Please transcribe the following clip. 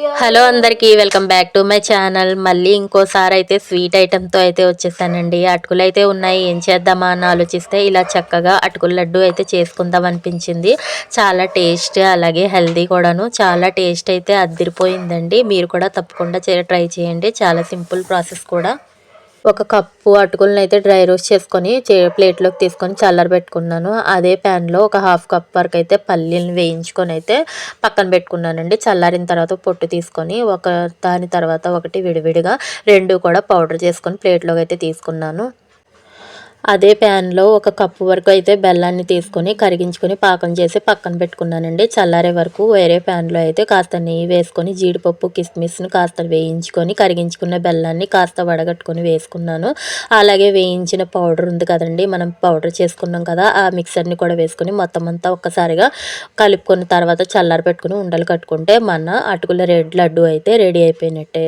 Hello అందరికీ welcome back to my channel. మళ్ళీ ఇంకోసారి అయితే స్వీట్ ఐటెంతో అయితే వచ్చేసానండి. అటుకులు అయితే ఉన్నాయి, ఏం చేద్దామా అని ఆలోచిస్తే ఇలా చక్కగా అటుకుల లడ్డు అయితే చేసుకుందాం అనిపించింది. చాలా టేస్ట్ అలాగే హెల్దీ కూడాను. చాలా టేస్ట్ అయితే అద్దిరిపోయిందండి. మీరు కూడా తప్పకుండా ట్రై చేయండి. చాలా సింపుల్ ప్రాసెస్ కూడా. ఒక కప్పు అటుకులను అయితే డ్రై రోస్ట్ చేసుకొని ప్లేట్లోకి తీసుకొని చల్లారబెట్టుకున్నాను. అదే ప్యాన్లో ఒక హాఫ్ కప్ వరకు అయితే పల్లీలను వేయించుకొని అయితే పక్కన పెట్టుకున్నానండి. చల్లారిన తర్వాత పొట్టు తీసుకొని దాని తర్వాత ఒకటి విడివిడిగా రెండు కూడా పౌడర్ చేసుకొని ప్లేట్లోకి అయితే తీసుకున్నాను. అదే ప్యాన్లో ఒక కప్పు వరకు అయితే బెల్లాన్ని తీసుకొని కరిగించుకొని పాకం చేసి పక్కన పెట్టుకున్నానండి. చల్లారే వరకు వేరే ప్యాన్లో అయితే కాస్త నెయ్యి వేసుకొని జీడిపప్పు కిస్మిస్ను కాస్త వేయించుకొని కరిగించుకున్న బెల్లాన్ని కాస్త వడగట్టుకొని వేసుకున్నాను. అలాగే వేయించిన పౌడర్ ఉంది కదండి, మనం పౌడర్ చేసుకున్నాం కదా, ఆ మిక్సర్ని కూడా వేసుకొని మొత్తం అంతా ఒక్కసారిగా కలుపుకున్న తర్వాత చల్లార పెట్టుకుని ఉండలు కట్టుకుంటే మన అటుకుల రెడ్ లడ్డు అయితే రెడీ అయిపోయినట్టే.